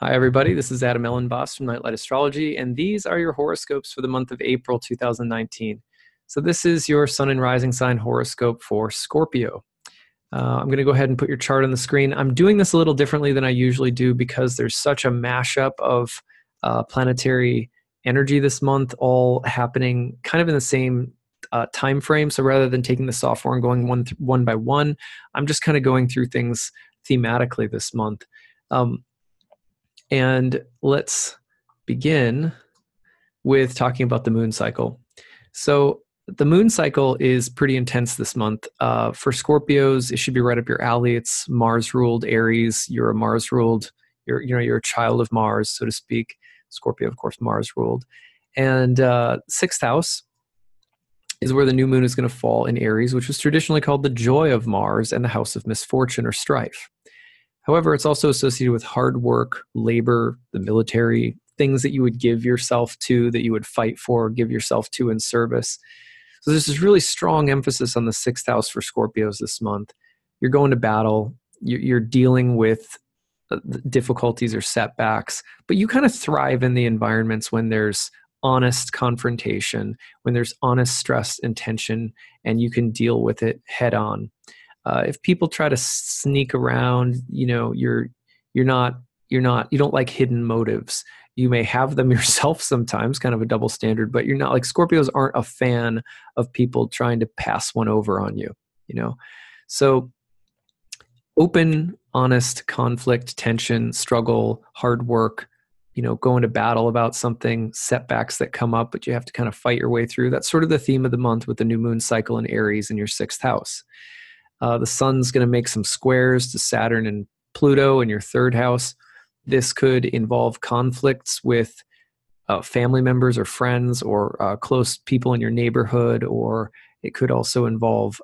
Hi, everybody. This is Adam Elenbaas from Nightlight Astrology, and these are your horoscopes for the month of April 2019. So this is your Sun and Rising sign horoscope for Scorpio. I'm going to go ahead and put your chart on the screen. I'm doing this a little differently than I usually do because there's such a mashup of planetary energy this month, all happening kind of in the same time frame. So rather than taking the software and going one by one, I'm just kind of going through things thematically this month. And let's begin with talking about the moon cycle. So the moon cycle is pretty intense this month. For Scorpios, it should be right up your alley. It's Mars-ruled Aries. You're a Mars-ruled, you're a child of Mars, so to speak. Scorpio, of course, Mars-ruled. And sixth house is where the new moon is going to fall in Aries, which was traditionally called the joy of Mars and the house of misfortune or strife. However, it's also associated with hard work, labor, the military, things that you would give yourself to, that you would fight for, give yourself to in service. So there's this really strong emphasis on the sixth house for Scorpios this month. You're going to battle, you're dealing with difficulties or setbacks, but you kind of thrive in the environments when there's honest confrontation, when there's honest stress and tension, and you can deal with it head on. If people try to sneak around, you don't like hidden motives. You may have them yourself sometimes, kind of a double standard, but you're not like Scorpios aren't a fan of people trying to pass one over on you, So open, honest conflict, tension, struggle, hard work, going to battle about something, setbacks that come up, but you have to kind of fight your way through. That's sort of the theme of the month with the new moon cycle in Aries in your sixth house. The sun's going to make some squares to Saturn and Pluto in your third house. This could involve conflicts with family members or friends or close people in your neighborhood, or it could also involve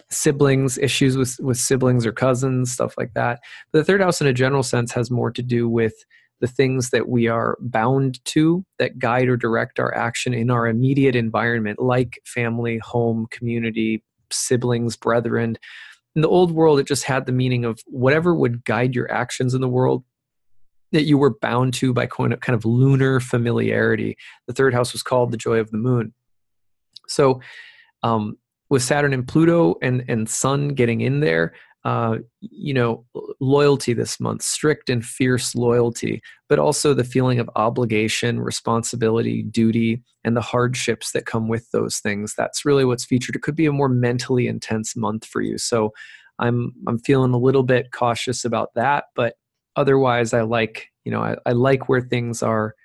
siblings, issues with siblings or cousins, stuff like that. But the third house in a general sense has more to do with the things that we are bound to that guide or direct our action in our immediate environment, like family, home, community, siblings, brethren. In the old world, it just had the meaning of whatever would guide your actions in the world that you were bound to by kind of lunar familiarity. The third house was called the joy of the moon. So with Saturn and Pluto and Sun getting in there, loyalty this month, strict and fierce loyalty, but also the feeling of obligation, responsibility, duty, and the hardships that come with those things. That's really what's featured. It could be a more mentally intense month for you. So I'm feeling a little bit cautious about that, but otherwise I like where things are.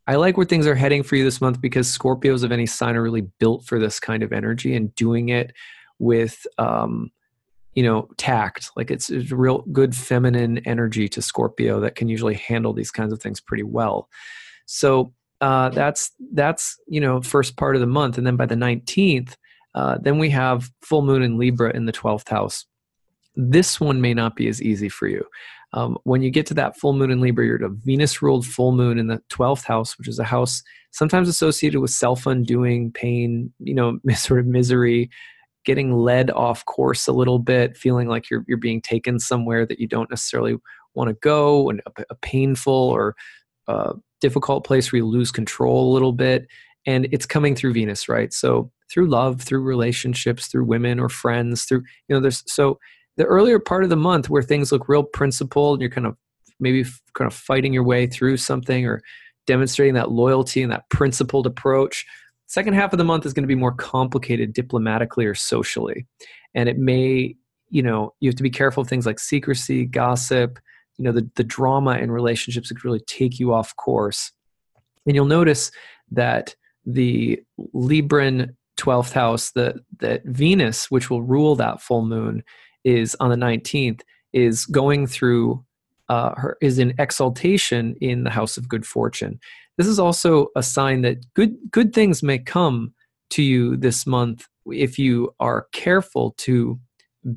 I like where things are heading for you this month because Scorpios of any sign are really built for this kind of energy and doing it with tact. Like it's a real good feminine energy to Scorpio that can usually handle these kinds of things pretty well. So that's first part of the month. And then by the 19th, then we have full moon in Libra in the 12th house. This one may not be as easy for you. When you get to that full moon in Libra, you're at a Venus-ruled full moon in the 12th house, which is a house sometimes associated with self-undoing, pain, sort of misery, getting led off course a little bit, feeling like you're being taken somewhere that you don't necessarily want to go, and a painful or difficult place where you lose control a little bit. And it's coming through Venus, right? So through love, through relationships, through women or friends, through, so the earlier part of the month where things look real principled, and you're maybe fighting your way through something or demonstrating that loyalty and that principled approach. Second half of the month is going to be more complicated diplomatically or socially. And it may, you have to be careful of things like secrecy, gossip, the drama in relationships that could really take you off course. And you'll notice that the Libran 12th house, that Venus, which will rule that full moon, is on the 19th, is going through, is in exaltation in the house of good fortune. This is also a sign that good things may come to you this month if you are careful to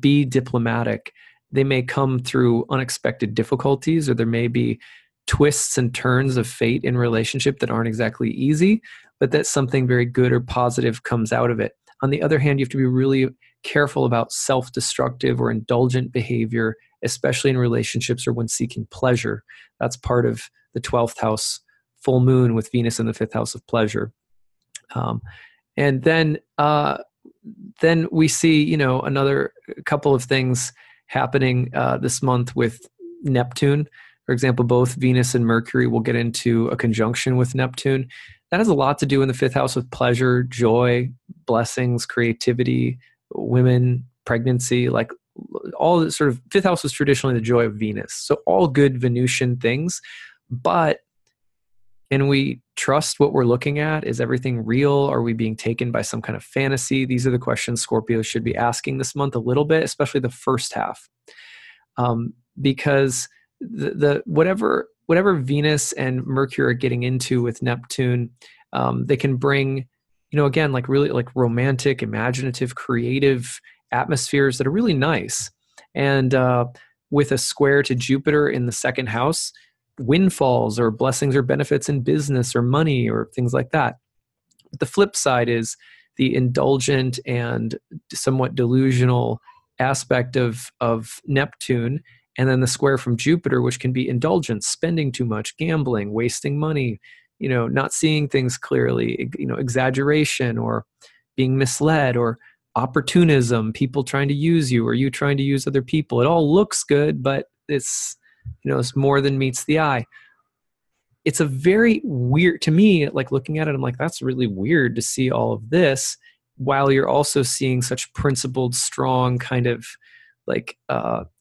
be diplomatic. They may come through unexpected difficulties, or there may be twists and turns of fate in relationship that aren't exactly easy, but that something very good or positive comes out of it. On the other hand, you have to be really careful about self-destructive or indulgent behavior, especially in relationships or when seeking pleasure. That's part of the 12th house full moon with Venus in the 5th house of pleasure. And then we see, another couple of things happening this month with Neptune. For example, both Venus and Mercury will get into a conjunction with Neptune. That has a lot to do in the 5th house with pleasure, joy, blessings, creativity, women, pregnancy, like all the sort of 5th house was traditionally the joy of Venus. So all good Venusian things, but can we trust what we're looking at? Is everything real? Are we being taken by some kind of fantasy? These are the questions Scorpios should be asking this month a little bit, especially the first half. Because the whatever Venus and Mercury are getting into with Neptune, they can bring, again, like really like romantic, imaginative, creative atmospheres that are really nice. And with a square to Jupiter in the 2nd house, windfalls or blessings or benefits in business or money or things like that. But the flip side is the indulgent and somewhat delusional aspect of Neptune, and then the square from Jupiter, which can be indulgent, spending too much, gambling, wasting money, not seeing things clearly, exaggeration or being misled or opportunism, people trying to use you or you trying to use other people. It all looks good, but it's more than meets the eye. It's a very weird, to me, like looking at it, I'm like, that's really weird to see all of this while you're also seeing such principled, strong kind of like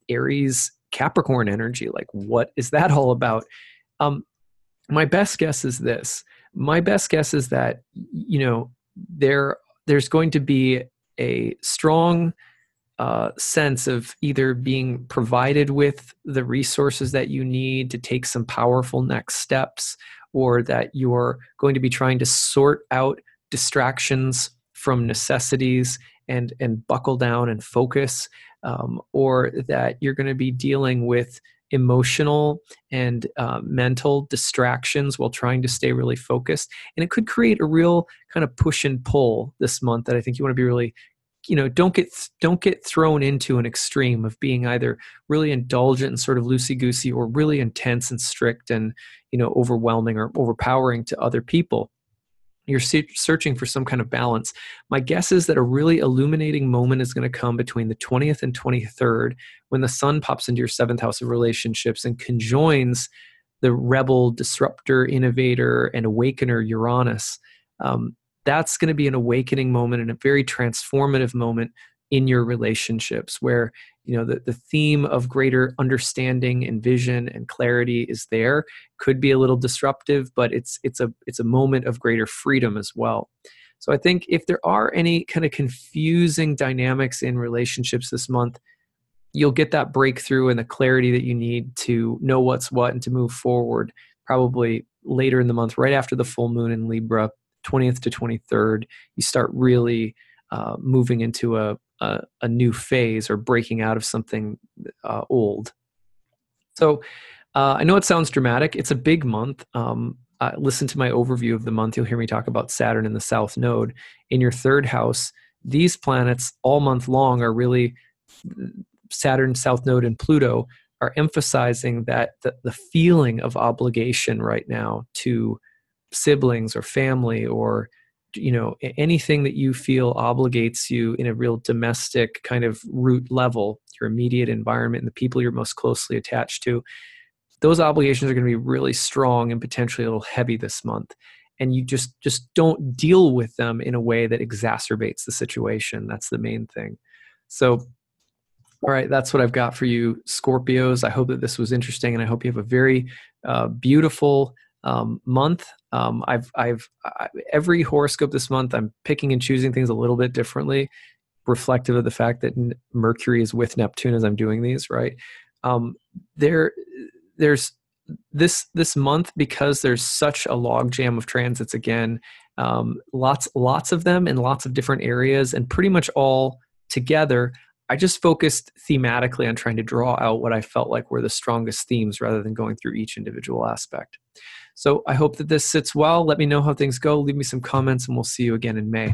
Aries Capricorn energy. Like, what is that all about? My best guess is this. My best guess is that, there's going to be a strong sense of either being provided with the resources that you need to take some powerful next steps, or that you're going to be trying to sort out distractions from necessities and buckle down and focus, or that you're going to be dealing with emotional and mental distractions while trying to stay really focused. And it could create a real kind of push and pull this month that I think you want to be really, don't get thrown into an extreme of being either really indulgent and sort of loosey-goosey, or really intense and strict and, overwhelming or overpowering to other people. You're searching for some kind of balance. My guess is that a really illuminating moment is going to come between the 20th and 23rd, when the sun pops into your 7th house of relationships and conjoins the rebel, disruptor, innovator, and awakener Uranus. That's going to be an awakening moment and a very transformative moment in your relationships, where the theme of greater understanding and vision and clarity is there. Could be a little disruptive, but it's a moment of greater freedom as well. So I think if there are any kind of confusing dynamics in relationships this month, you'll get that breakthrough and the clarity that you need to know what's what and to move forward probably later in the month, right after the full moon in Libra, 20th to 23rd. You start really moving into a new phase or breaking out of something old. So I know it sounds dramatic. It's a big month. Listen to my overview of the month. You'll hear me talk about Saturn in the South Node. In your 3rd house, these planets all month long are really, Saturn, South Node, and Pluto are emphasizing that the feeling of obligation right now to siblings or family, or anything that you feel obligates you in a real domestic kind of root level, your immediate environment and the people you're most closely attached to, those obligations are going to be really strong and potentially a little heavy this month. And you just don't deal with them in a way that exacerbates the situation. That's the main thing. So, all right, that's what I've got for you, Scorpios. I hope that this was interesting, and I hope you have a very beautiful month. Every horoscope this month, I'm picking and choosing things a little bit differently, reflective of the fact that Mercury is with Neptune as I'm doing these, right? There's this month, because there's such a logjam of transits again, lots of them in lots of different areas and pretty much all together. I just focused thematically on trying to draw out what I felt like were the strongest themes rather than going through each individual aspect. So I hope that this sits well. Let me know how things go. Leave me some comments, and we'll see you again in May.